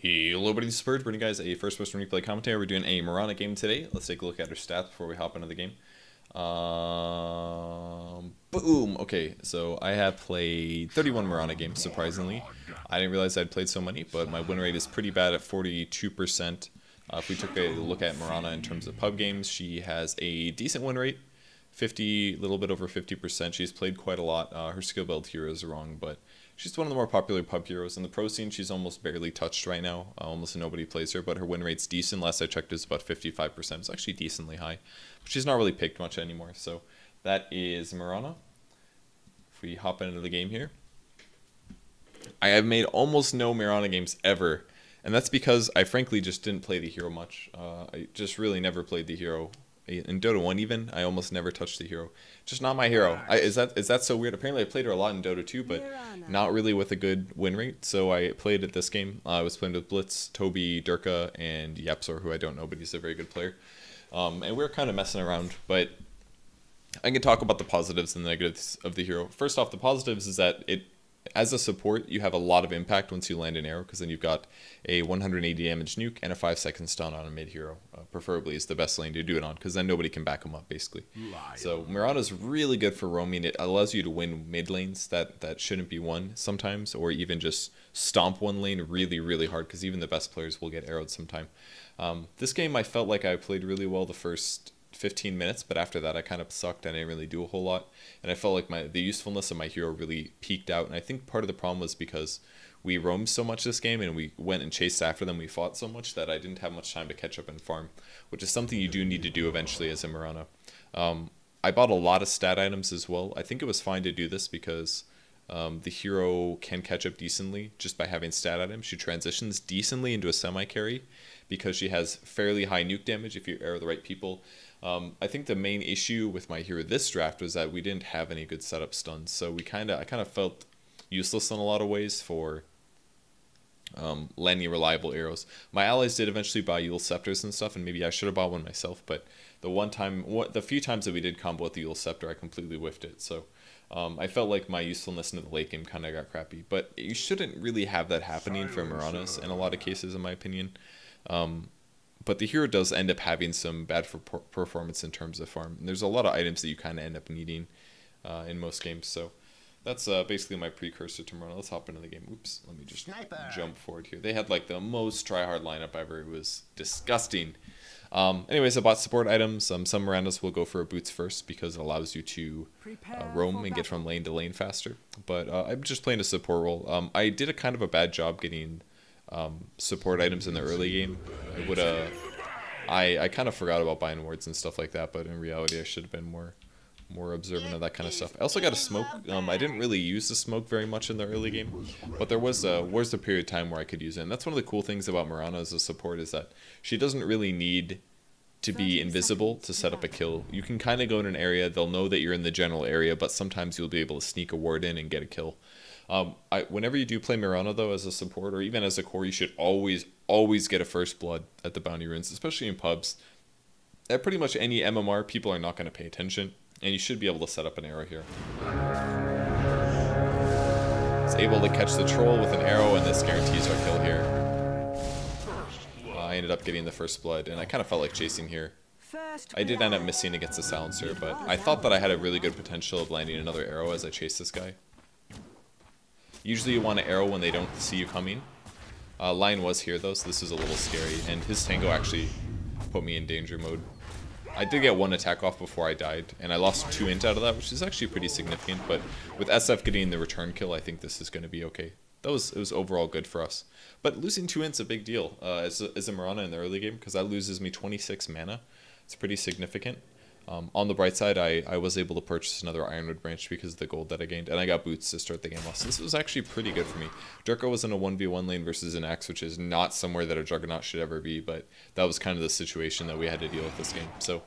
Hello, buddy. This is Purge, bringing you guys a first-person replay commentary. We're doing a Mirana game today. Let's take a look at her stats before we hop into the game. Boom. Okay, so I have played 31 Mirana games, surprisingly. I didn't realize I'd played so many, but my win rate is pretty bad at 42%. If we took a look at Mirana in terms of pub games, she has a decent win rate, a little bit over 50%. She's played quite a lot. Her skill build here is wrong, but she's one of the more popular pub heroes. In the pro scene, she's almost barely touched right now. Almost nobody plays her, but her win rate's decent. Last I checked, it's about 55%. It's actually decently high, but she's not really picked much anymore. So that is Mirana. If we hop into the game here, I have made almost no Mirana games ever, and that's because I frankly just didn't play the hero much. I just really never played the hero. In Dota 1 even, I almost never touched the hero. Just not my hero. Is that so weird? Apparently I played her a lot in Dota 2, but not really with a good win rate. So I played at this game. I was playing with Blitz, Toby, Durka, and Yapsor, who I don't know, but he's a very good player. And we were kind of messing around, but I can talk about the positives and the negatives of the hero. First off, the positives is that as a support, you have a lot of impact once you land an arrow, because then you've got a 180 damage nuke and a 5-second stun on a mid hero. Preferably is the best lane to do it on, because then nobody can back him up, basically. Liable. So Mirana's really good for roaming. It allows you to win mid lanes that shouldn't be won sometimes, or even just stomp one lane really, really hard, because even the best players will get arrowed sometime. This game, I felt like I played really well the first 15 minutes, but after that I kind of sucked and I didn't really do a whole lot, and I felt like the usefulness of my hero really peaked out. And I think part of the problem was because we roamed so much this game and we went and chased after them, we fought so much that I didn't have much time to catch up and farm, which is something you do need to do eventually as a Mirana. I bought a lot of stat items as well. I think it was fine to do this because the hero can catch up decently just by having stat items. She transitions decently into a semi-carry because she has fairly high nuke damage if you arrow the right people. I think the main issue with my hero this draft was that we didn't have any good setup stuns, so I kind of felt useless in a lot of ways for landing reliable arrows. My allies did eventually buy Yule Scepters and stuff, and maybe I should have bought one myself, but the few times that we did combo with the Yule Scepter, I completely whiffed it. So I felt like my usefulness in the late game kind of got crappy, but you shouldn't really have that happening for Miranas in a lot of cases, in my opinion. But the hero does end up having some bad performance in terms of farm. And there's a lot of items that you kind of end up needing in most games. So that's basically my precursor to Mirana. Let's hop into the game. Oops, let me just jump forward here. They had like the most try-hard lineup ever. It was disgusting. Anyways, I bought support items. Some Miranas will go for a boots first because it allows you to roam and get from lane to lane faster. But I'm just playing a support role. I did a kind of a bad job getting support items in the early game. I kind of forgot about buying wards and stuff like that, but in reality I should have been more observant of that kind of stuff. I also got a smoke. I didn't really use the smoke very much in the early game, but there was a period of time where I could use it. And that's one of the cool things about Mirana as a support, is that she doesn't really need to be invisible to set up a kill. You can kind of go in an area, they'll know that you're in the general area, but sometimes you'll be able to sneak a ward in and get a kill. Whenever you do play Mirana, though, as a support or even as a core, you should always get a first blood at the bounty runes, especially in pubs. At pretty much any MMR, people are not going to pay attention, and you should be able to set up an arrow here. It's able to catch the troll with an arrow, and this guarantees our kill here. I ended up getting the first blood, and I kind of felt like chasing here. I did end up missing against the silencer, but I thought that I had a really good potential of landing another arrow as I chased this guy. Usually you want to arrow when they don't see you coming. Lion was here though, so this is a little scary, and his tango actually put me in danger mode. I did get one attack off before I died, and I lost 2 int out of that, which is actually pretty significant, but with SF getting the return kill, I think this is going to be okay. It was overall good for us. But losing 2 int's a big deal as a Mirana in the early game, because that loses me 26 mana. It's pretty significant. On the bright side, I was able to purchase another Ironwood branch because of the gold that I gained, and I got boots to start the game off. So this was actually pretty good for me. Durka was in a 1v1 lane versus an Axe, which is not somewhere that a Juggernaut should ever be, but that was kind of the situation that we had to deal with this game. So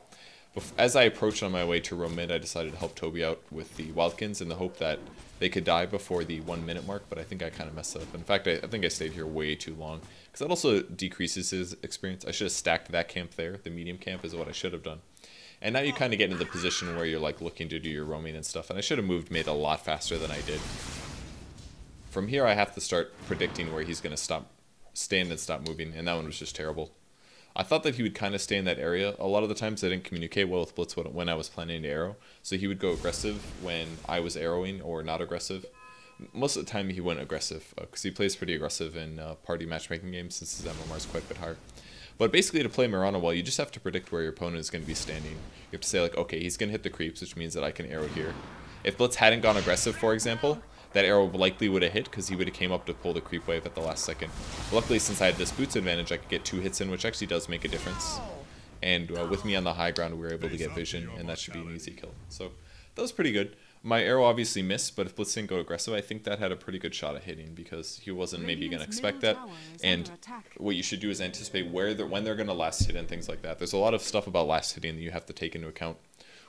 as I approached on my way to roam mid, I decided to help Toby out with the Wildkins in the hope that they could die before the 1 minute mark, but I think I kind of messed up. In fact, I think I stayed here way too long, because that also decreases his experience. I should have stacked that camp there. The medium camp is what I should have done. And now you kind of get into the position where you're like looking to do your roaming and stuff, and I should have moved mid a lot faster than I did. From here I have to start predicting where he's going to stop stand and stop moving, and that one was just terrible. I thought that he would kind of stay in that area. A lot of the times I didn't communicate well with Blitz when I was planning to arrow, so he would go aggressive when I was arrowing or not aggressive. Most of the time he went aggressive, because he plays pretty aggressive in party matchmaking games since his MMR is quite a bit higher. But basically to play Mirana well, you just have to predict where your opponent is going to be standing. You have to say like, okay, he's going to hit the creeps, which means that I can arrow here. If Blitz hadn't gone aggressive, for example, that arrow likely would have hit because he would have came up to pull the creep wave at the last second. Luckily, since I had this boots advantage, I could get 2 hits in, which actually does make a difference. And with me on the high ground, we were able to get vision, and that should be an easy kill. So that was pretty good. My arrow obviously missed, but if Blitz didn't go aggressive, I think that had a pretty good shot at hitting because he wasn't maybe going to expect that. And what you should do is anticipate when they're going to last hit and things like that. There's a lot of stuff about last hitting that you have to take into account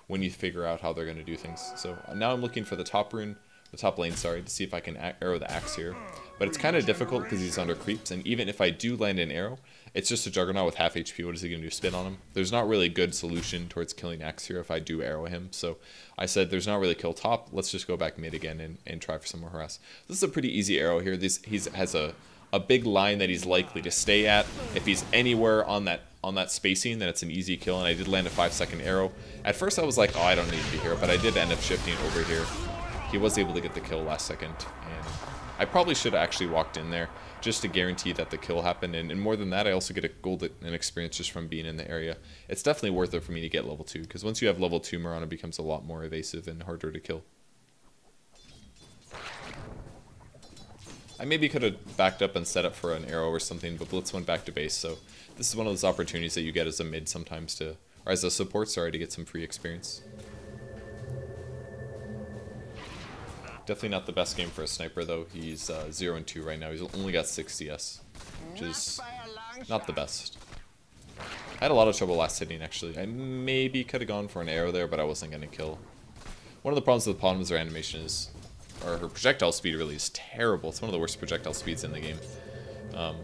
when you figure out how they're going to do things. So now I'm looking for the top rune, the top lane, sorry, to see if I can arrow the axe here. But it's kind of difficult because he's under creeps, and even if I do land an arrow, it's just a Juggernaut with half HP. What is he going to do? Spin on him? There's not really a good solution towards killing axe here if I do arrow him. So I said there's not really kill top. Let's just go back mid again and try for some more harass. This is a pretty easy arrow here. He has a big line that he's likely to stay at. If he's anywhere on that spacing, then it's an easy kill, and I did land a 5-second arrow. At first I was like, oh, I don't need to be here, but I did end up shifting over here. He was able to get the kill last second, and I probably should have actually walked in there just to guarantee that the kill happened, and more than that, I also get a gold and experience just from being in the area. It's definitely worth it for me to get level 2, because once you have level 2, Mirana becomes a lot more evasive and harder to kill. I maybe could have backed up and set up for an arrow or something, but Blitz went back to base, so this is one of those opportunities that you get as a mid sometimes to, or as a support, sorry, to get some free experience. Definitely not the best game for a sniper though. He's 0-2 right now. He's only got 6 CS, which is not the best. I had a lot of trouble last hitting actually. I maybe could have gone for an arrow there, but I wasn't going to kill. One of the problems with Pond is her animation is, or her projectile speed really is terrible. It's one of the worst projectile speeds in the game. Her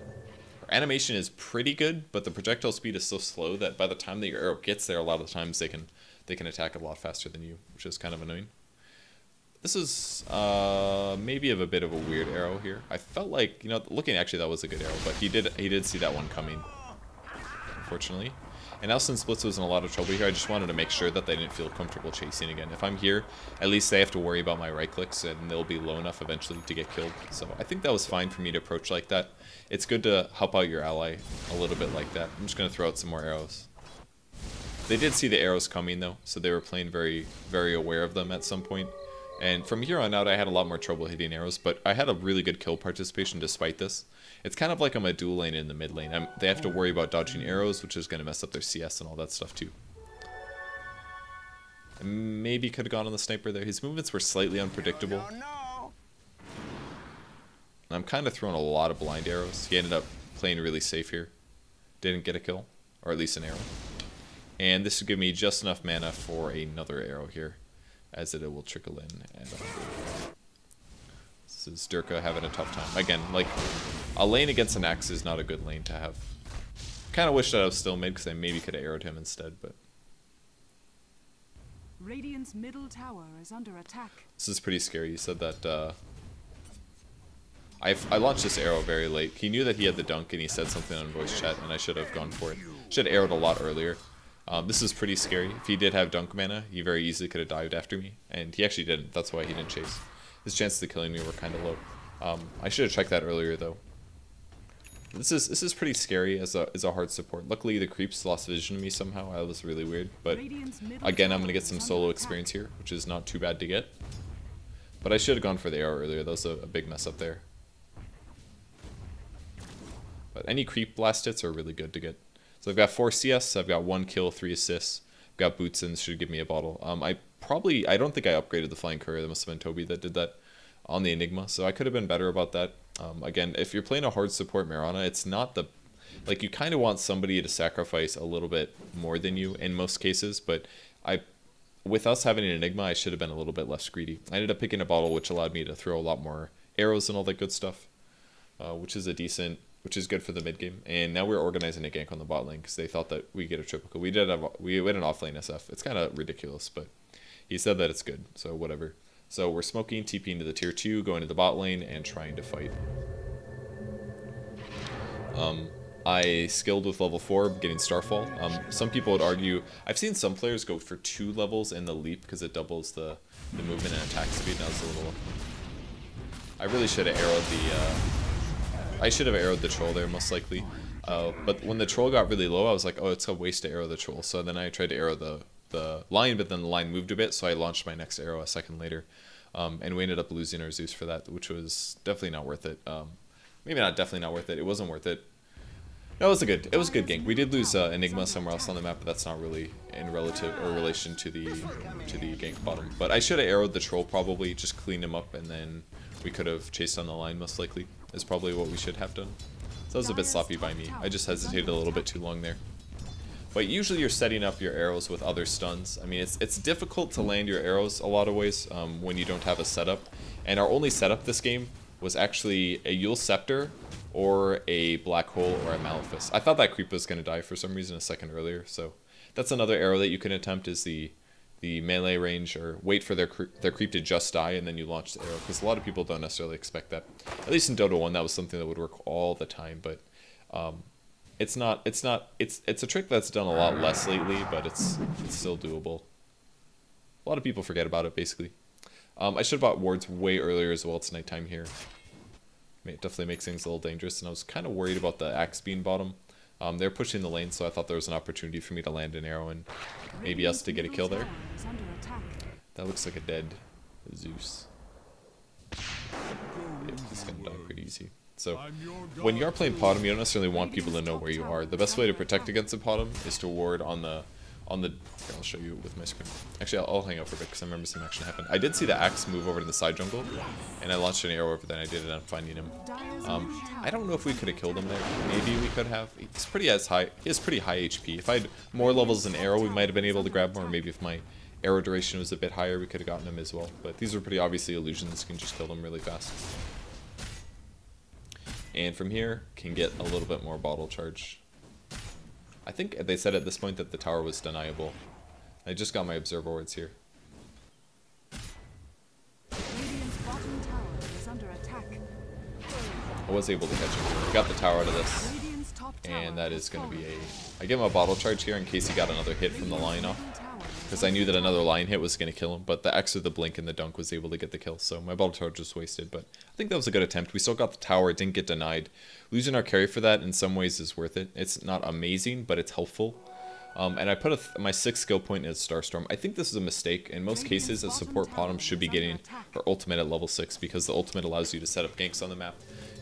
animation is pretty good, but the projectile speed is so slow that by the time that your arrow gets there, a lot of the times they can attack a lot faster than you, which is kind of annoying. This is maybe of a bit of a weird arrow here. I felt like, you know, looking actually that was a good arrow, but he did see that one coming, unfortunately. And now since Blitz was in a lot of trouble here, I just wanted to make sure that they didn't feel comfortable chasing again. If I'm here, at least they have to worry about my right clicks, and they'll be low enough eventually to get killed. So I think that was fine for me to approach like that. It's good to help out your ally a little bit like that. I'm just going to throw out some more arrows. They did see the arrows coming though, so they were playing very, very aware of them at some point. And from here on out, I had a lot more trouble hitting arrows, but I had a really good kill participation despite this. It's kind of like I'm a dual lane in the mid lane. They have to worry about dodging arrows, which is going to mess up their CS and all that stuff too. I maybe could have gone on the sniper there. His movements were slightly unpredictable. I'm kind of throwing a lot of blind arrows. He ended up playing really safe here. Didn't get a kill, or at least an arrow. And this will give me just enough mana for another arrow here, as it will trickle in. And this is Durka having a tough time. Again, like, a lane against an axe is not a good lane to have. Kind of wish that I was still mid, because I maybe could have arrowed him instead, but... Radiant's middle tower is under attack. This is pretty scary. He said that, I launched this arrow very late. He knew that he had the dunk, and he said something on voice chat, and I should have gone for it. Should have arrowed a lot earlier. This is pretty scary. If he did have dunk mana, he very easily could have dived after me, and he actually didn't. That's why he didn't chase. His chances of killing me were kind of low. I should have checked that earlier though. This is pretty scary as a hard support. Luckily the creeps lost vision to me somehow. That was really weird. But again, I'm gonna get some solo experience here, which is not too bad to get. But I should have gone for the arrow earlier. That was a big mess up there. But any creep blast hits are really good to get. So I've got 4 CS, I've got 1 kill, 3 assists, I've got boots, and should give me a bottle. I don't think I upgraded the flying courier. That must have been Toby that did that on the Enigma, so I could have been better about that. Again, if you're playing a hard support Mirana, it's not the, like, you kind of want somebody to sacrifice a little bit more than you in most cases, but with us having an Enigma, I should have been a little bit less greedy. I ended up picking a bottle, which allowed me to throw a lot more arrows and all that good stuff, which is good for the mid game. And now we're organizing a gank on the bot lane because they thought that we get a triple kill. We went an off lane SF. It's kind of ridiculous, but he said that it's good, so whatever. So we're smoking, TPing to the tier 2, going to the bot lane, and trying to fight. I skilled with level 4, getting Starfall. Some people would argue, I've seen some players go for 2 levels in the leap because it doubles the movement and attack speed. That was a little... I really should have arrowed the... I should have arrowed the troll there, most likely. But when the troll got really low, I was like, oh, it's a waste to arrow the troll. So then I tried to arrow the lion, but then the lion moved a bit, so I launched my next arrow a second later. And we ended up losing our Zeus for that, which was definitely not worth it. Maybe not definitely not worth it. It wasn't worth it. No, it was a good gank. We did lose Enigma somewhere else on the map, but that's not really in relation to the gank bottom. But I should have arrowed the troll probably, just cleaned him up, and then we could have chased on the line most likely. Is probably what we should have done. So that was a bit sloppy by me. I just hesitated a little bit too long there. But usually you're setting up your arrows with other stuns. I mean, it's difficult to land your arrows a lot of ways when you don't have a setup. And our only setup this game was actually a Yule Scepter or a Black Hole or a Malefice. I thought that creep was going to die for some reason a second earlier. So that's another arrow that you can attempt, is the melee range, or wait for their creep to just die and then you launch the arrow. Because a lot of people don't necessarily expect that. At least in Dota 1 that was something that would work all the time. But it's a trick that's done a lot less lately, but it's still doable. A lot of people forget about it, basically. I should have bought wards way earlier as well. It's nighttime here. It definitely makes things a little dangerous, and I was kind of worried about the axe being bottom. They're pushing the lane, so I thought there was an opportunity for me to land an arrow and maybe us to get a kill there. That looks like a dead Zeus. Yep, he's gonna die pretty easy. So, when you are playing bottom, you don't necessarily want people to know where you are. The best way to protect against the bottom is to ward on the... Here, I'll show you with my screen. Actually, I'll hang out for a bit because I remember some action happened. I did see the axe move over to the side jungle, and I launched an arrow over there, and I did end up finding him. I don't know if we could have killed him there. Maybe we could have. He's pretty high. He has pretty high HP. If I had more levels than arrow, we might have been able to grab more. Maybe if my arrow duration was a bit higher, we could have gotten him as well. But these are pretty obviously illusions. You can just kill them really fast. And from here, can get a little bit more bottle charge. I think they said at this point that the tower was deniable. I just got my observer wards here. I was able to catch him. I got the tower out of this. And that is going to be a... I give him a bottle charge here in case he got another hit from the lion off. Because I knew that another lion hit was going to kill him. But the X with the blink and the dunk was able to get the kill. So my bottle charge was wasted. But I think that was a good attempt. We still got the tower. It didn't get denied. Losing our carry for that in some ways is worth it. It's not amazing, but it's helpful. And I put my 6th skill point as Starstorm. I think this is a mistake. In most cases, a support bottom should be getting her ultimate at level 6. Because the ultimate allows you to set up ganks on the map.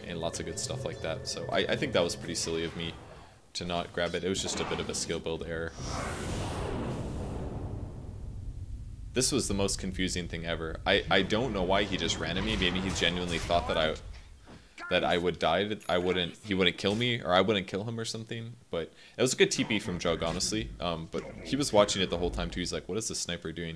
And lots of good stuff like that. So I think that was pretty silly of me to not grab it. It was just a bit of a skill build error. This was the most confusing thing ever. I don't know why he just ran at me. Maybe he genuinely thought that I would die. He wouldn't kill me, or I wouldn't kill him or something. But it was a good TP from Jug, honestly. But he was watching it the whole time too. He's like, what is this sniper doing?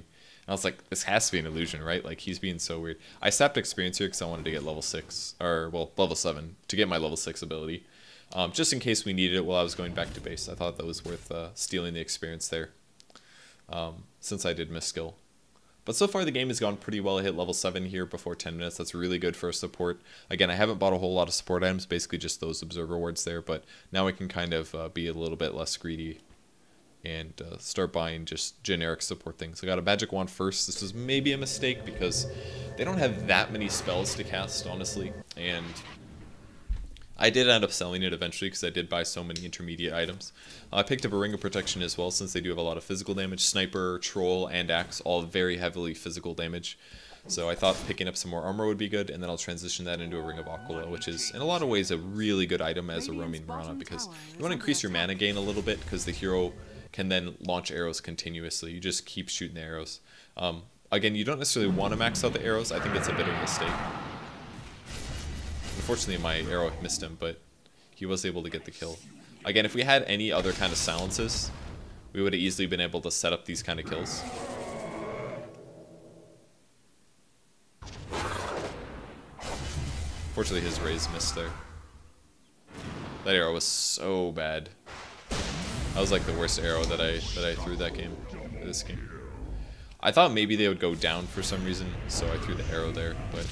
And I was like, this has to be an illusion, right? Like, he's being so weird. I sapped experience here because I wanted to get level 6, or well, level 7 to get my level 6 ability. Just in case we needed it while I was going back to base. I thought that was worth stealing the experience there. Since I did miss skill. But so far the game has gone pretty well. I hit level 7 here before 10 minutes. That's really good for a support. Again, I haven't bought a whole lot of support items, basically just those observer wards there, but now I can kind of be a little bit less greedy and start buying just generic support things. I got a magic wand first. This was maybe a mistake because they don't have that many spells to cast, honestly, and I did end up selling it eventually because I did buy so many intermediate items. I picked up a Ring of Protection as well since they do have a lot of physical damage. Sniper, Troll, and Axe, all very heavily physical damage. So I thought picking up some more armor would be good, and then I'll transition that into a Ring of Aquila, which is in a lot of ways a really good item as a roaming Mirana because you want to increase your mana gain a little bit because the hero can then launch arrows continuously. You just keep shooting the arrows. Again, you don't necessarily want to max out the arrows. I think it's a bit of a mistake. Unfortunately, my arrow missed him, but he was able to get the kill. Again, if we had any other kind of silences, we would have easily been able to set up these kind of kills. Fortunately, his raise missed there. That arrow was so bad. That was like the worst arrow that I threw that game, this game. I thought maybe they would go down for some reason, so I threw the arrow there, but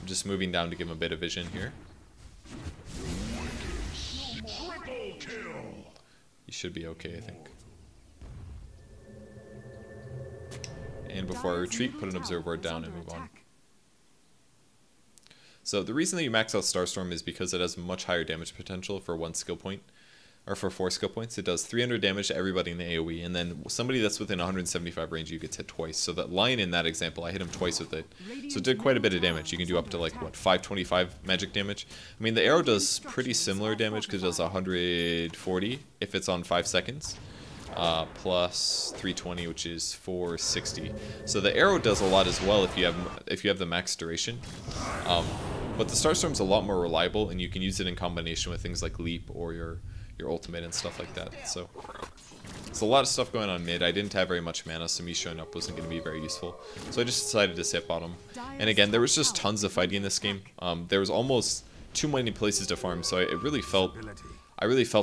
I'm just moving down to give him a bit of vision here. He should be okay, I think. And before I retreat, put an observe ward down and move on. So the reason that you max out Starstorm is because it has much higher damage potential for 1 skill point, or for 4 skill points. It does 300 damage to everybody in the AoE, and then somebody that's within 175 range, you gets hit twice. So that Lion in that example, I hit him twice with it. So it did quite a bit of damage. You can do up to like, what, 525 magic damage? I mean, the arrow does pretty similar damage because it does 140 if it's on 5 seconds. Plus 320, which is 460. So the arrow does a lot as well if you have the max duration. But the Starstorm's a lot more reliable, and you can use it in combination with things like Leap or your ultimate and stuff like that. So there's a lot of stuff going on mid. I didn't have very much mana, so me showing up wasn't going to be very useful. So I just decided to sit bottom. And again, there was just tons of fighting in this game. There was almost too many places to farm, so I really felt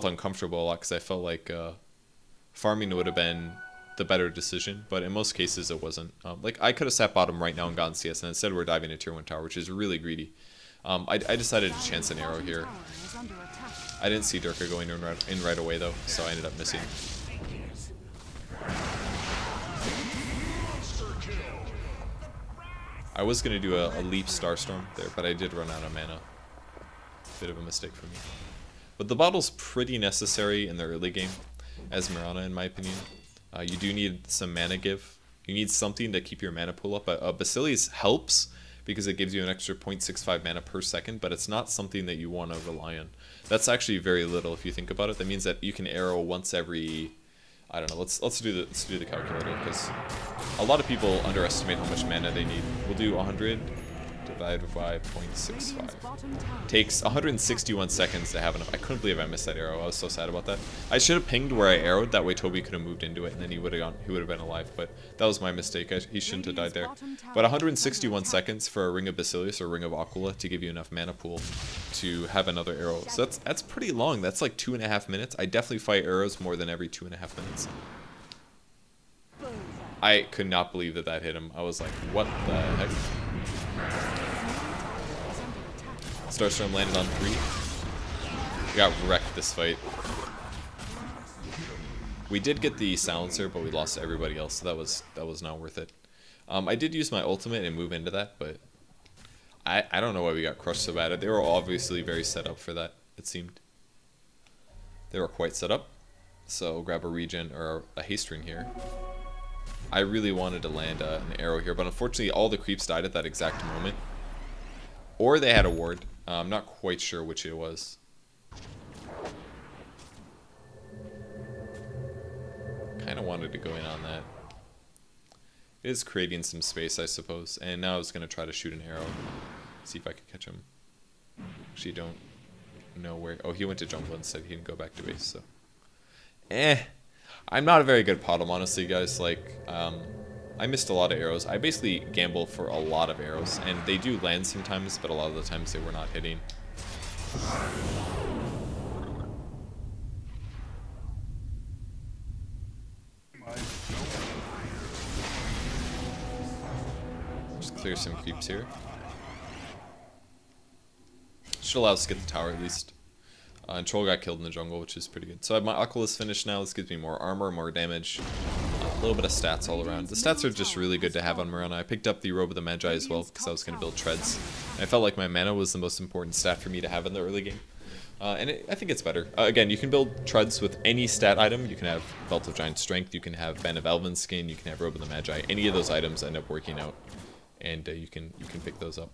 uncomfortable a lot because I felt like farming would have been the better decision, but in most cases it wasn't. Like, I could have sat bottom right now and gotten CS, and instead we're diving a tier 1 tower, which is really greedy. I decided to chance an arrow here. I didn't see Durka going in right away though, so I ended up missing. I was going to do a Leap Starstorm there, but I did run out of mana. Bit of a mistake for me. But the bottle's pretty necessary in the early game as Mirana, in my opinion. You do need some mana give. You need something to keep your mana pool up. Basilius helps because it gives you an extra 0.65 mana per second, but it's not something that you want to rely on. That's actually very little if you think about it. That means that you can arrow once every, I don't know, let's do the calculator, because a lot of people underestimate how much mana they need. We'll do 100 divided by 0.65. Takes 161 seconds to have enough. I couldn't believe I missed that arrow. I was so sad about that. I should have pinged where I arrowed. That way Toby could have moved into it, and then he would have been alive. But that was my mistake. He shouldn't have died there. But 161 seconds for a Ring of Basilius or Ring of Aquila to give you enough mana pool to have another arrow. So that's pretty long. That's like 2.5 minutes. I definitely fight arrows more than every 2.5 minutes. I could not believe that hit him. I was like, what the heck? Starstorm landed on 3. We got wrecked this fight. We did get the silencer, but we lost to everybody else, so that was not worth it. I did use my ultimate and move into that, but I don't know why we got crushed so bad. They were obviously very set up for that, it seemed. They were quite set up. So grab a regen or a haste ring here. I really wanted to land an arrow here, but unfortunately all the creeps died at that exact moment. Or they had a ward. I'm not quite sure which it was. Kind of wanted to go in on that. It is creating some space, I suppose. And now I was going to try to shoot an arrow. See if I could catch him. Actually, don't know where. Oh, he went to jungle instead. He didn't go back to base, so. I'm not a very good bottom, honestly, guys. Like, I missed a lot of arrows. I basically gamble for a lot of arrows, and they do land sometimes, but a lot of the times they were not hitting. Just clear some creeps here. Should allow us to get the tower at least. And Troll got killed in the jungle, which is pretty good. So I have my Aquilus finished now. This gives me more armor, more damage, a little bit of stats all around. The stats are just really good to have on Mirana. I picked up the Robe of the Magi as well because I was going to build treads. And I felt like my mana was the most important stat for me to have in the early game. I think it's better. Again, you can build treads with any stat item. You can have Belt of Giant Strength, you can have Band of Elven Skin, you can have Robe of the Magi. Any of those items end up working out, and you can pick those up.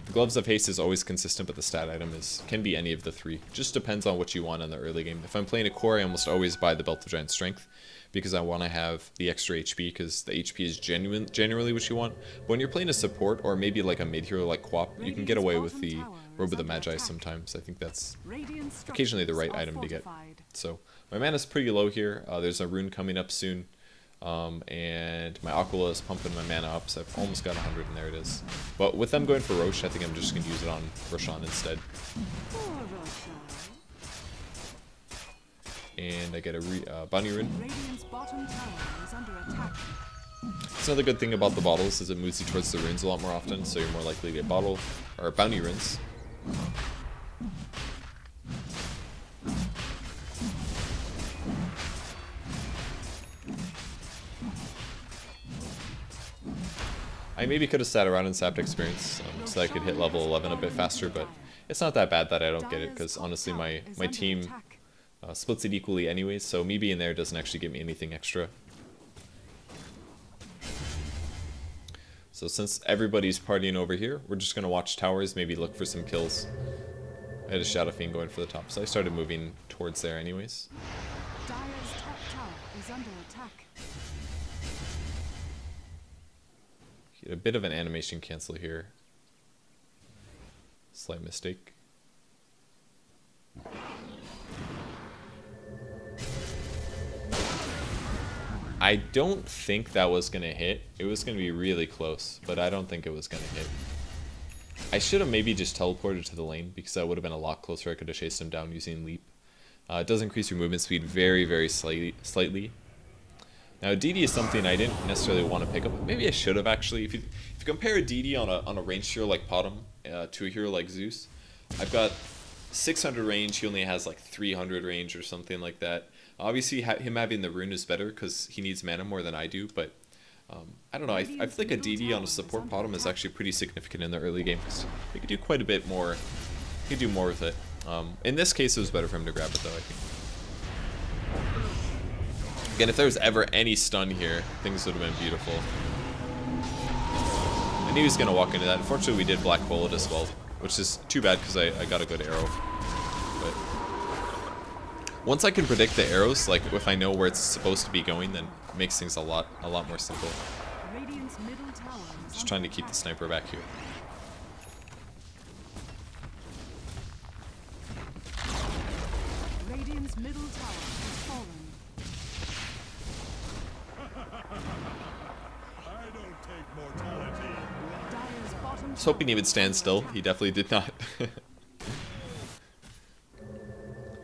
The Gloves of Haste is always consistent, but the stat item can be any of the 3. Just depends on what you want in the early game. If I'm playing a core, I almost always buy the Belt of Giant Strength because I want to have the extra HP, because the HP is generally what you want. But when you're playing a support or maybe like a mid-hero like Quap, you can get away with the Robe of the Magi sometimes. I think that's occasionally the right item to get. So my mana's pretty low here. There's a rune coming up soon. And my Aquila is pumping my mana up, so I've almost got 100, and there it is. But with them going for Roche, I think I'm just going to use it on Roshan instead. And I get a bounty rune. So another good thing about the bottles is it moves you towards the runes a lot more often, so you're more likely to get bottle or bounty runes. I maybe could have sat around and sapped experience so I could hit level 11 a bit faster, but it's not that bad that I don't get it, because honestly my team splits it equally anyways, so me being there doesn't actually give me anything extra. So since everybody's partying over here, we're just going to watch towers, maybe look for some kills. I had a Shadow Fiend going for the top, so I started moving towards there anyways. Dire's top tower is under attack. Get a bit of an animation cancel here. Slight mistake. I don't think that was going to hit. It was going to be really close, but I don't think it was going to hit. I should have maybe just teleported to the lane, because that would have been a lot closer. I could have chased him down using leap. It does increase your movement speed very, very slightly. Now DD is something I didn't necessarily want to pick up. Maybe I should have actually. If you compare a DD on a ranged hero like Potom to a hero like Zeus, I've got 600 range. He only has like 300 range or something like that. Obviously, him having the rune is better because he needs mana more than I do, but I don't know. I feel like a DD on a support Potom is actually pretty significant in the early game. He could do quite a bit more. He could do more with it. In this case, it was better for him to grab it, though, I think. Again, if there was ever any stun here, things would have been beautiful. I knew he was going to walk into that. Unfortunately, we did black hole it as well, which is too bad because I got a good arrow. But once I can predict the arrows, like if I know where it's supposed to be going, then it makes things a lot more simple. Radiant's middle tower is Just trying to keep the sniper back here. Radiant's middle tower has fallen. I don't take mortality. Dire's bottom I was hoping he would stand still. He definitely did not.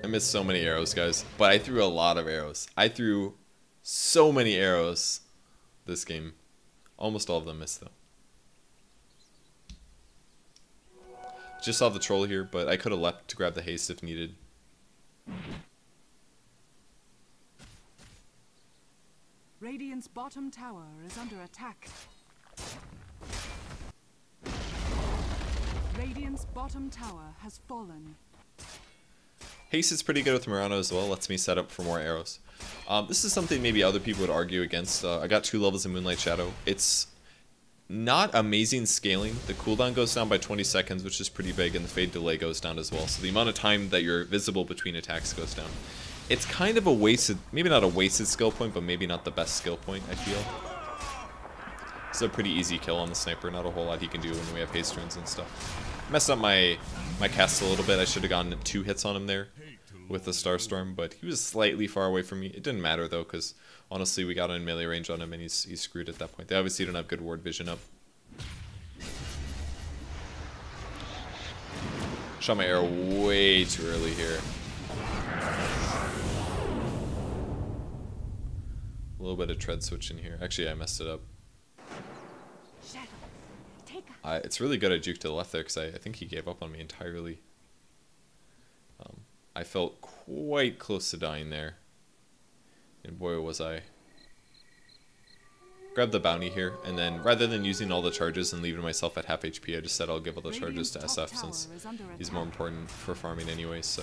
I missed so many arrows, guys. But I threw a lot of arrows. I threw so many arrows this game. Almost all of them missed, though. Just saw the troll here, but I could have leapt to grab the haste if needed. Radiant's bottom tower is under attack. Radiant's bottom tower has fallen. Haste is pretty good with Mirana as well. Lets me set up for more arrows. This is something maybe other people would argue against. I got 2 levels in Moonlight Shadow. It's not amazing scaling. The cooldown goes down by 20 seconds, which is pretty big, and the fade delay goes down as well. So the amount of time that you're visible between attacks goes down. It's kind of a wasted, maybe not a wasted skill point, but maybe not the best skill point, I feel. It's a pretty easy kill on the sniper. Not a whole lot he can do when we have haste runes and stuff. Messed up my cast a little bit. I should have gotten 2 hits on him there with the Starstorm, but he was slightly far away from me. It didn't matter though, because honestly we got in melee range on him and he's screwed at that point. They obviously don't have good ward vision up. Shot my arrow way too early here. A little bit of tread switch in here. Actually, I messed it up. It's really good I juked to the left there because I think he gave up on me entirely. I felt quite close to dying there. And boy, was I. Grab the bounty here, and then rather than using all the charges and leaving myself at half HP, I just said I'll give all the charges to SF since he's more important for farming anyways, so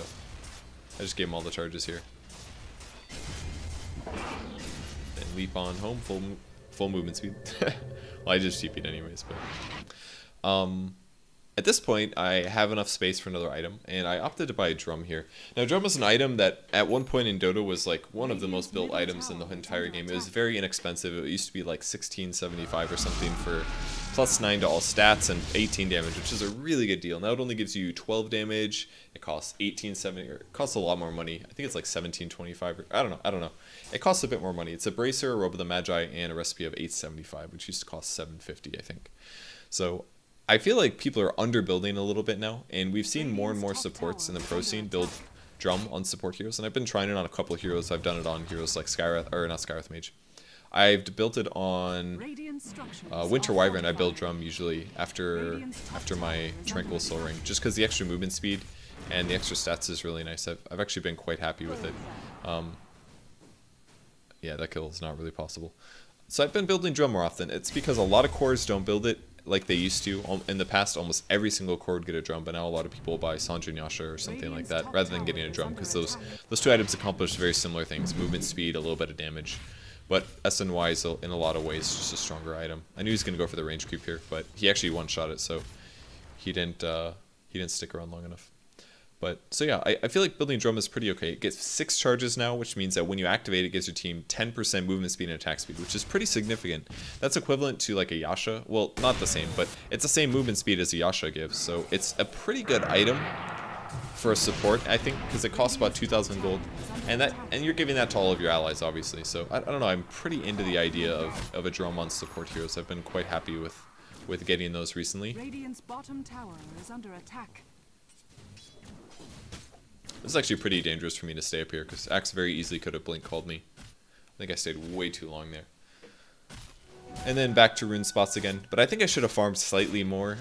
I just gave him all the charges here. Then leap on home, full movement speed. Well, I just TP'd anyways, but at this point, I have enough space for another item, and I opted to buy a drum here. Now, drum was an item that at one point in Dota was like one of the most built items in the entire game. It was very inexpensive. It used to be like $16.75 or something for +9 to all stats and 18 damage, which is a really good deal. Now it only gives you 12 damage. It costs $18.70, or it costs a lot more money. I think it's like $17.25. Or, I don't know. It costs a bit more money. It's a bracer, a robe of the Magi, and a recipe of $8.75, which used to cost $7.50, I think. So I feel like people are underbuilding a little bit now, and we've seen more and more supports in the pro scene build drum on support heroes, and I've been trying it on a couple of heroes. I've done it on heroes like Skywrath, or not Skywrath Mage, I've built it on Radiant structures Winter are Wyvern. I build fortified. drum usually after my Tranquil Soul Ring, just because the extra movement speed and the extra stats is really nice. I've actually been quite happy with it. Yeah, that kill is not really possible. So I've been building drum more often. It's because a lot of cores don't build it like they used to. In the past, almost every single core would get a drum, but now a lot of people buy Sanjin Yasha or something like that rather than getting a drum, because those two items accomplish very similar things: movement speed, a little bit of damage. But SNY is in a lot of ways just a stronger item. I knew he was going to go for the range creep here, but he actually one-shot it, so he didn't stick around long enough. But so yeah, I feel like building drum is pretty okay. It gets 6 charges now, which means that when you activate it, gives your team 10% movement speed and attack speed, which is pretty significant. That's equivalent to like a Yasha. Well, not the same, but it's the same movement speed as a Yasha gives. So it's a pretty good item for a support, I think, because it costs about 2,000 gold, and you're giving that to all of your allies, obviously. So I don't know. I'm pretty into the idea of a drum on support heroes. I've been quite happy with getting those recently. Radiant's bottom tower is under attack. This is actually pretty dangerous for me to stay up here, because Axe very easily could have blink called me. I think I stayed way too long there. And then back to rune spots again, but I think I should have farmed slightly more.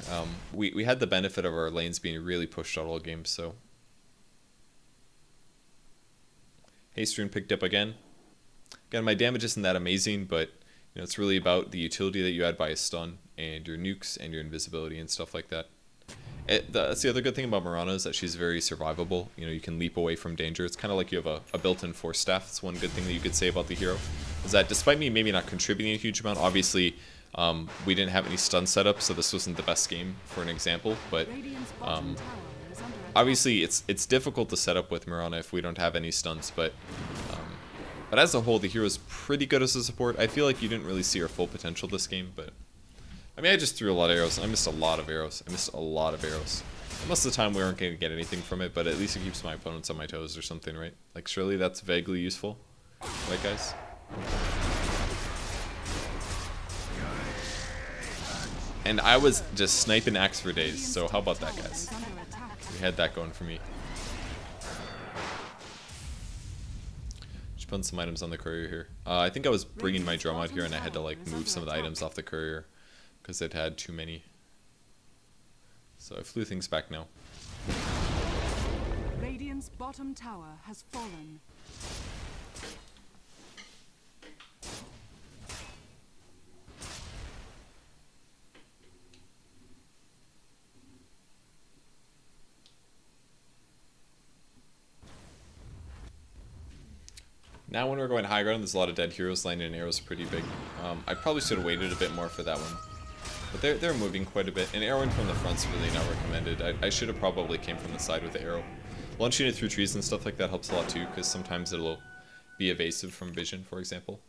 We had the benefit of our lanes being really pushed out all game, so. Haste rune picked up again. Again, my damage isn't that amazing, but you know, it's really about the utility that you add by a stun and your nukes and your invisibility and stuff like that. That's the other good thing about Mirana, is that she's very survivable. You know, you can leap away from danger. It's kind of like you have a built-in force staff. That's one good thing that you could say about the hero, is that despite me maybe not contributing a huge amount, obviously we didn't have any stun setup, so this wasn't the best game for an example, but obviously it's difficult to set up with Mirana if we don't have any stuns, but as a whole, the hero's pretty good as a support. I feel like you didn't really see her full potential this game, but I mean, I just threw a lot of arrows. I missed a lot of arrows. Most of the time we aren't going to get anything from it, but at least it keeps my opponents on my toes or something, right? Like, surely that's vaguely useful. Right, guys? And I was just sniping Axe for days, so how about that, guys? We had that going for me. Just putting some items on the courier here. I think I was bringing my drum out here and I had to, like, move some of the items off the courier, because it had too many. So I flew things back now. Radiant's bottom tower has fallen. Now when we're going high ground, there's a lot of dead heroes. Landing arrows are pretty big. I probably should have waited a bit more for that one. But they're moving quite a bit, and arrowing from the front's really not recommended. I should have probably came from the side with the arrow. Launching it through trees and stuff like that helps a lot too, because sometimes it'll be evasive from vision, for example.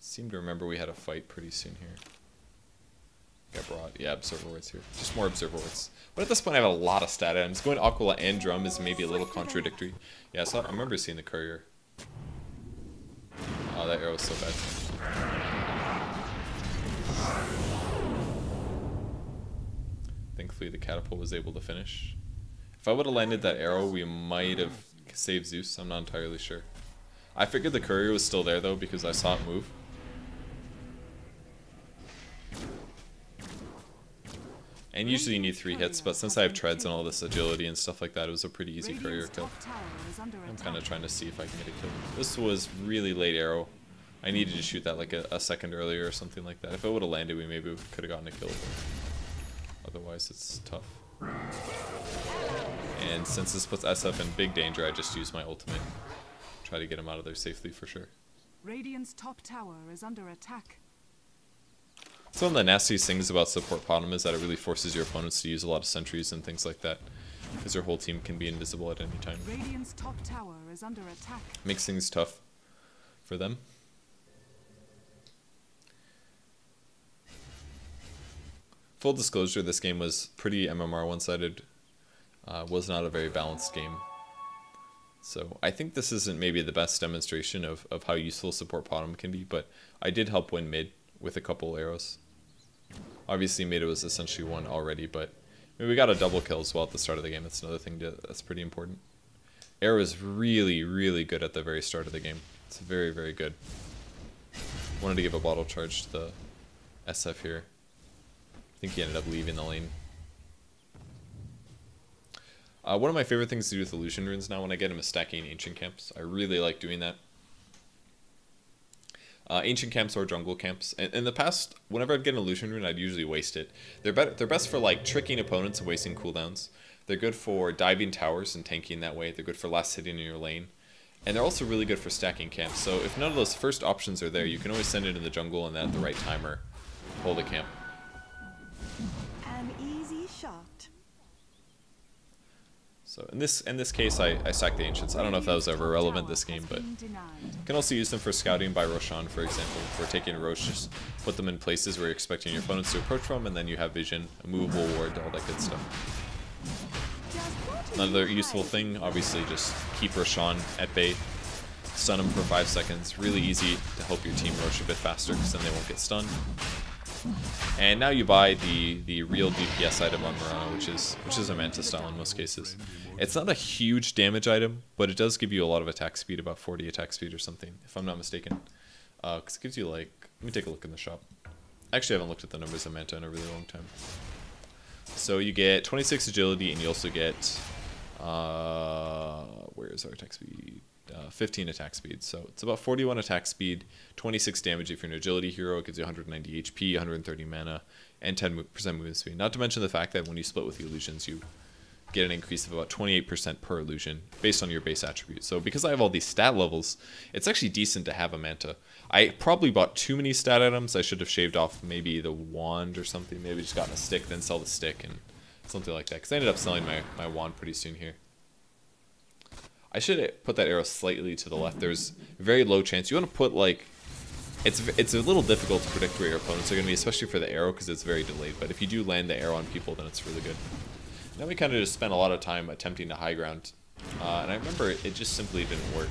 Seem to remember we had a fight pretty soon here. Got brought, yeah, Observer Wards here. Just more Observer Wards. But at this point I have a lot of stat items. Going Aquila and Drum is maybe a little contradictory. Yeah, so I remember seeing the courier. Oh, that arrow's so bad. Thankfully the catapult was able to finish. If I would have landed that arrow, we might have saved Zeus. I'm not entirely sure. I figured the courier was still there though, because I saw it move. And usually you need 3 hits, but since I have treads and all this agility and stuff like that, it was a pretty easy courier kill. I'm kind of trying to see if I can get a kill. This was really late arrow. I needed to shoot that like a second earlier or something like that. If it would have landed, we maybe could have gotten a kill. Otherwise, it's tough. And since this puts SF in big danger, I just use my ultimate. Try to get him out of there safely for sure. Radiant's top tower is under attack. Some of the nastiest things about support bottom is that it really forces your opponents to use a lot of sentries and things like that, because their whole team can be invisible at any time. Radiant's top tower is under attack. Makes things tough for them. Full disclosure, this game was pretty MMR one-sided. Was not a very balanced game. So I think this isn't maybe the best demonstration of how useful support bottom can be, but I did help win mid with a couple arrows. Obviously mid was essentially won already, but I mean, we got a double kill as well at the start of the game. That's another thing that's pretty important. Arrow is really, really good at the very start of the game. It's very, very good. Wanted to give a bottle charge to the SF here. I think he ended up leaving the lane. One of my favorite things to do with illusion runes now when I get him is stacking ancient camps. I really like doing that. Ancient camps or jungle camps. In the past, whenever I'd get an illusion rune, I'd usually waste it. They're best for like tricking opponents and wasting cooldowns. They're good for diving towers and tanking that way. They're good for last hitting in your lane. And they're also really good for stacking camps. So if none of those first options are there, you can always send it in the jungle and then at the right timer, hold a camp. An easy shot. So in this case, I sacked the Ancients. I don't know if that was ever relevant this game, but you can also use them for scouting by Roshan, for example. For taking Rosh, just put them in places where you're expecting your opponents to approach from, and then you have vision, a movable ward, all that good stuff. Another useful thing, obviously, just keep Roshan at bay. Stun him for 5 seconds. Really easy to help your team Rosh a bit faster, because then they won't get stunned. And now you buy the real DPS item on Mirana, which is a Manta style in most cases. It's not a huge damage item, but it does give you a lot of attack speed, about 40 attack speed or something, if I'm not mistaken. Because it gives you like, let me take a look in the shop. Actually, I haven't looked at the numbers of Manta in a really long time. So you get 26 agility, and you also get, where is our attack speed? 15 attack speed. So it's about 41 attack speed, 26 damage if you're an agility hero. It gives you 190 HP, 130 mana, and 10% movement speed. Not to mention the fact that when you split with the illusions, you get an increase of about 28% per illusion based on your base attribute. So because I have all these stat levels, it's actually decent to have a Manta. I probably bought too many stat items. I should have shaved off maybe the wand or something. Maybe just gotten a stick, then sell the stick and something like that. Because I ended up selling my wand pretty soon here. I should put that arrow slightly to the left. There's a very low chance. You want to put like, it's a little difficult to predict where your opponents are going to be, especially for the arrow because it's very delayed. But if you do land the arrow on people, then it's really good. Now we kind of just spent a lot of time attempting to high ground. And I remember it just simply didn't work.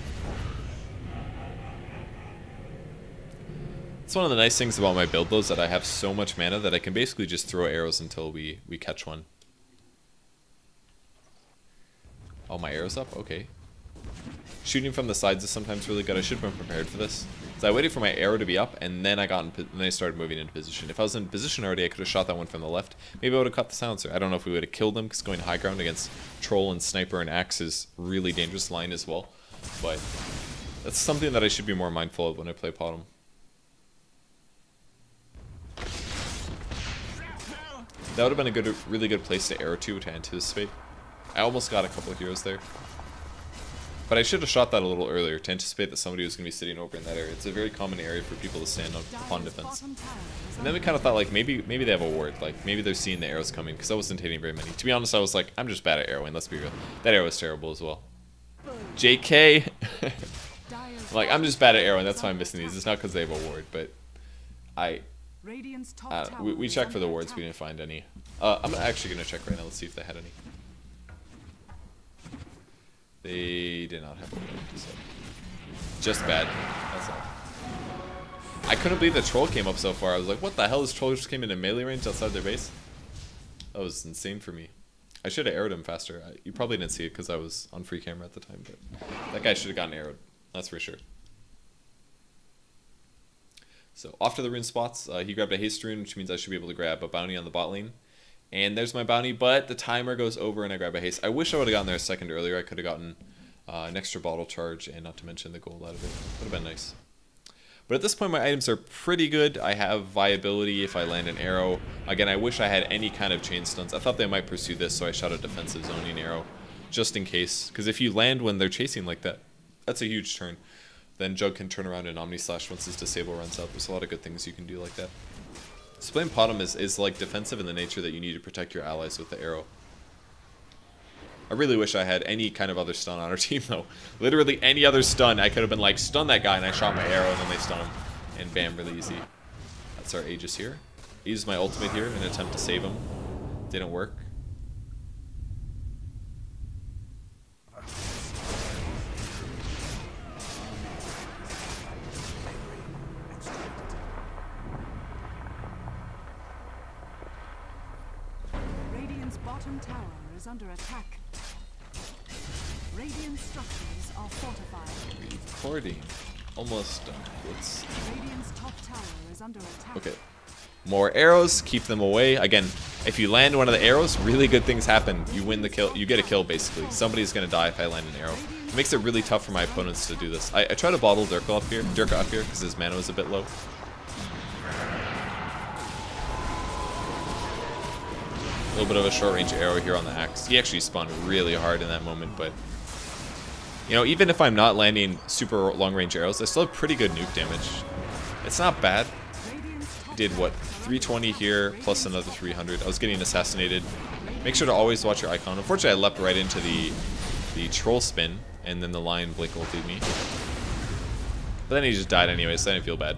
It's one of the nice things about my build though, is that I have so much mana that I can basically just throw arrows until we catch one. Oh, my arrow's up? Okay. Shooting from the sides is sometimes really good. I should have been prepared for this. So I waited for my arrow to be up, and then then I started moving into position. If I was in position already, I could have shot that one from the left. Maybe I would have cut the silencer. I don't know if we would have killed them, because going high ground against Troll and Sniper and Axe is really dangerous line as well. But that's something that I should be more mindful of when I play Potom. That would have been a really good place to arrow to anticipate. I almost got a couple of heroes there. But I should have shot that a little earlier to anticipate that somebody was going to be sitting over in that area. It's a very common area for people to stand upon defense. And then we kind of thought like maybe they have a ward. Like maybe they're seeing the arrows coming because I wasn't hitting very many. To be honest, I was like, I'm just bad at arrowing. Let's be real. That arrow was terrible as well. JK. Like I'm just bad at arrowing. That's why I'm missing these. It's not because they have a ward, but we checked for the wards. We didn't find any. I'm actually going to check right now. Let's see if they had any. They did not have a ward, so just bad. That's all. I couldn't believe the troll came up so far. I was like, what the hell? This troll just came into melee range outside their base? That was insane for me. I should have arrowed him faster. You probably didn't see it because I was on free camera at the time, but that guy should have gotten arrowed. That's for sure. So off to the rune spots. He grabbed a haste rune, which means I should be able to grab a bounty on the bot lane. And there's my bounty, but the timer goes over and I grab a haste. I wish I would have gotten there a second earlier. I could have gotten an extra bottle charge and not to mention the gold out of it. Would have been nice. But at this point, my items are pretty good. I have viability if I land an arrow. Again, I wish I had any kind of chain stuns. I thought they might pursue this, so I shot a defensive zoning arrow just in case. Because if you land when they're chasing like that, that's a huge turn. Then Jug can turn around and Omni Slash once his disable runs out. There's a lot of good things you can do like that. So playing Potom is like defensive in the nature that you need to protect your allies with the arrow. I really wish I had any kind of other stun on our team though. Literally any other stun. I could have been like, stun that guy, and I shot my arrow and then they stun him. And bam, really easy. That's our Aegis here. I used my ultimate here in an attempt to save him. Didn't work. Bottom tower is under attack. Radiant structures are fortified. Recording. Almost done. Let's... Radiant's top tower is under attack. Okay. More arrows, keep them away. Again, if you land one of the arrows, really good things happen. You win the kill. You get a kill, basically. Somebody's going to die if I land an arrow. It makes it really tough for my opponents to do this. I try to bottle Dirk up here because his mana was a bit low. A little bit of a short-range arrow here on the axe. He actually spawned really hard in that moment, but... You know, even if I'm not landing super long-range arrows, I still have pretty good nuke damage. It's not bad. I did, what, 320 here, plus another 300. I was getting assassinated. Make sure to always watch your icon. Unfortunately, I leapt right into the troll spin, and then the lion blink ulted me. But then he just died anyway, so I didn't feel bad.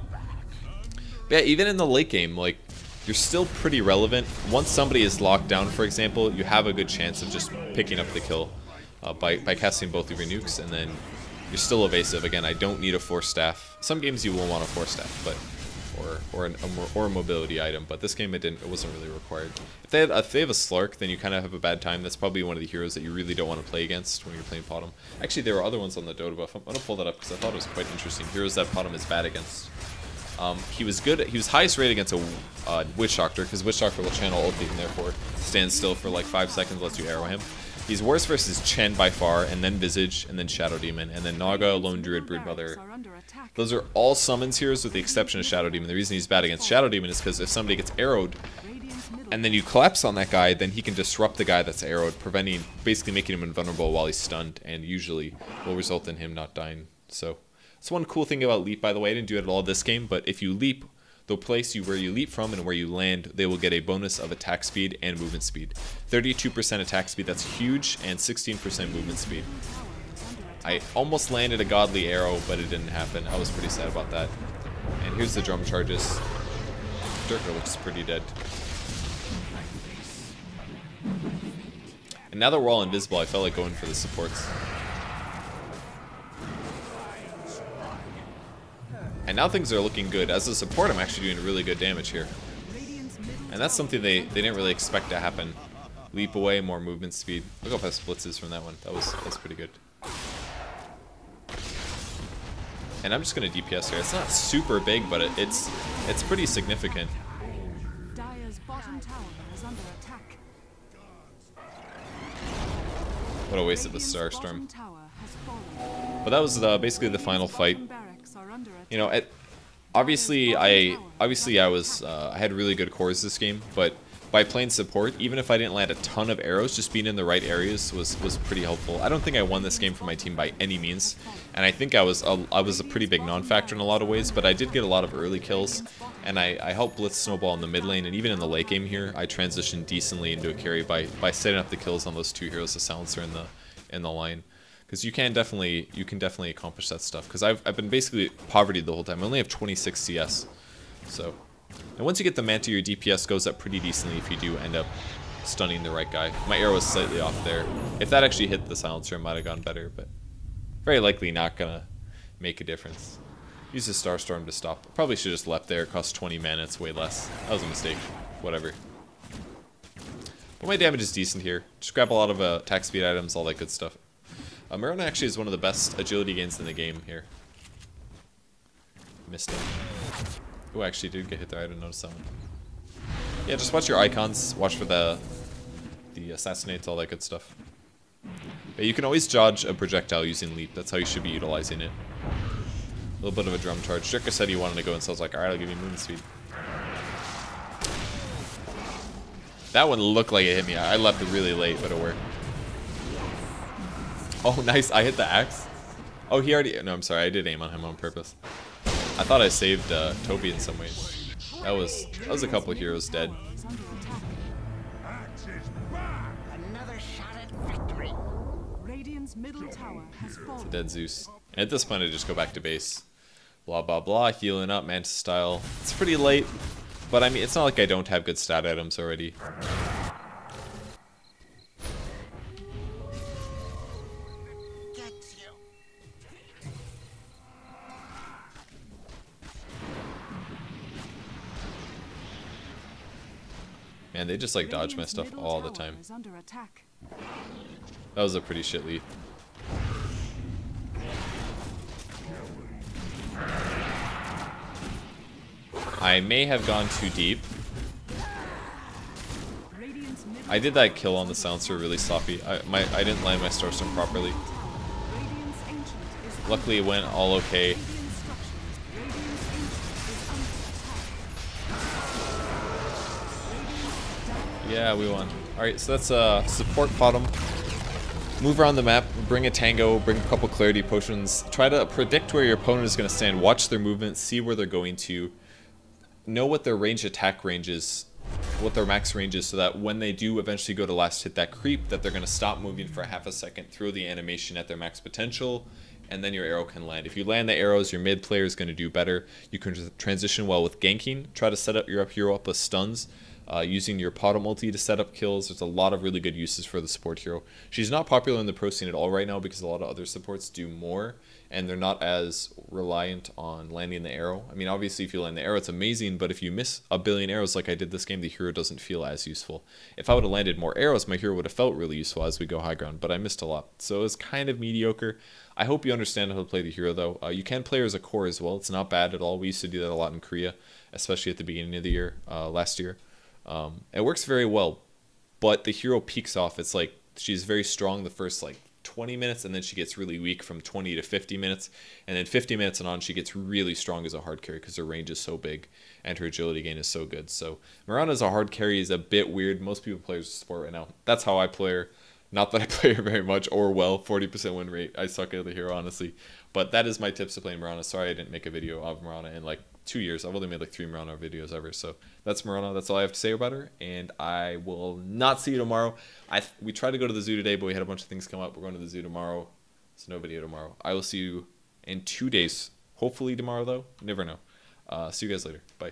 But yeah, even in the late game, like, you're still pretty relevant. Once somebody is locked down, for example, you have a good chance of just picking up the kill by casting both of your nukes, and then you're still evasive. Again, I don't need a force staff. Some games you will want a force staff, but or a mobility item, but this game it wasn't really required. If they have a Slark, then you kind of have a bad time. That's probably one of the heroes that you really don't want to play against when you're playing Potom. Actually, there were other ones on the Dota buff. I'm gonna pull that up because I thought it was quite interesting. Heroes that Potom is bad against. He was good. He was highest rate against a Witch Doctor because Witch Doctor will channel ulti and therefore stands still for like 5 seconds, lets you arrow him. He's worse versus Chen by far, and then Visage, and then Shadow Demon, and then Naga, Lone Druid, Broodmother. Those are all summons heroes with the exception of Shadow Demon. The reason he's bad against Shadow Demon is because if somebody gets arrowed, and then you collapse on that guy, then he can disrupt the guy that's arrowed, basically making him invulnerable while he's stunned, and usually will result in him not dying. So, that's one cool thing about Leap, by the way. I didn't do it at all this game, but if you leap, they'll place you where you leap from, and where you land, they will get a bonus of attack speed and movement speed. 32% attack speed, that's huge, and 16% movement speed. I almost landed a godly arrow, but it didn't happen. I was pretty sad about that. And here's the drum charges. Durka looks pretty dead. And now that we're all invisible, I felt like going for the supports. And now things are looking good. As a support, I'm actually doing really good damage here. And that's something they didn't really expect to happen. Leap away, more movement speed. Look how fast splits is from that one. That's pretty good. And I'm just gonna DPS here. It's not super big, but it's pretty significant. Dire's bottom tower is under attack. What a waste of a Starstorm. Bottom tower has fallen. But that was basically the final fight. Barracks are under attack. You know, obviously I had really good cores this game, but by playing support, even if I didn't land a ton of arrows, just being in the right areas was pretty helpful. I don't think I won this game for my team by any means, and I think I was a pretty big non-factor in a lot of ways, but I did get a lot of early kills, and I helped blitz snowball in the mid lane, and even in the late game here, I transitioned decently into a carry by setting up the kills on those 2 heroes, the Silencer and the Lion. Because you can definitely accomplish that stuff. Because I've been basically poverty the whole time. I only have 26 CS, so. And once you get the Manta, your DPS goes up pretty decently if you do end up stunning the right guy. My arrow was slightly off there. If that actually hit the Silencer, it might have gone better, but very likely not gonna make a difference. Use the Starstorm to stop. Probably should have just left there. It cost 20 mana. It's way less. That was a mistake. Whatever. But my damage is decent here. Just grab a lot of attack speed items, all that good stuff. Mirana actually is one of the best agility gains in the game here. Missed him. Oh, actually did get hit there. I didn't notice that one. Yeah, just watch your icons. Watch for the assassinates, all that good stuff. But you can always dodge a projectile using Leap. That's how you should be utilizing it. A little bit of a drum charge. Jerka said he wanted to go, and so I was like, alright, I'll give you movement speed. That one looked like it hit me. I left it really late, but it worked. Oh, nice. I hit the axe. Oh, he already... No, I'm sorry. I did aim on him on purpose. I thought I saved Toby in some ways. That was a couple of heroes dead. Another shot at victory. Radiant's middle tower has fallen. It's a dead Zeus. And at this point, I just go back to base. Blah, blah, blah. Healing up, Manta style. It's pretty late. But, I mean, it's not like I don't have good stat items already. Man, they just like dodge my stuff all the time. That was a pretty shit lead. I may have gone too deep. Radiant's middle I did that kill on the silencer really sloppy. I didn't land my Starstone properly. Radiant's ancient is Luckily it went all okay. Radiant structures. Radiant's ancient is under attack. Yeah, we won. Alright, so that's support bottom. Move around the map, bring a tango, bring a couple clarity potions. Try to predict where your opponent is going to stand. Watch their movement, see where they're going to. Know what their range attack range is, what their max range is, so that when they do eventually go to last hit that creep, that they're going to stop moving for half a second, throw the animation at their max potential, and then your arrow can land. If you land the arrows, your mid player is going to do better. You can transition well with ganking. Try to set up your hero up with stuns. Using your Potom ulti to set up kills. There's a lot of really good uses for the support hero. She's not popular in the pro scene at all right now because a lot of other supports do more and they're not as reliant on landing the arrow. I mean, obviously if you land the arrow it's amazing, but if you miss a billion arrows like I did this game, the hero doesn't feel as useful. If I would have landed more arrows, my hero would have felt really useful as we go high ground, but I missed a lot. So it was kind of mediocre. I hope you understand how to play the hero though. You can play her as a core as well. It's not bad at all. We used to do that a lot in Korea, especially at the beginning of the year, last year. It works very well, but the hero peaks off. It's like she's very strong the first like 20 minutes and then she gets really weak from 20 to 50 minutes, and then 50 minutes and on she gets really strong as a hard carry because her range is so big and her agility gain is so good. So Mirana as a hard carry is a bit weird. Most people play her as a support right now. That's how I play her. Not that I play her very much or well. 40% win rate. I suck at the hero honestly, but that is my tips to playing Mirana. Sorry I didn't make a video of Mirana in like 2 years. I've only made like 3 Mirana videos ever. So that's Mirana. That's all I have to say about her. And I will not see you tomorrow. We tried to go to the zoo today, but we had a bunch of things come up. We're going to the zoo tomorrow. So no video tomorrow. I will see you in 2 days. Hopefully tomorrow though. Never know. See you guys later. Bye.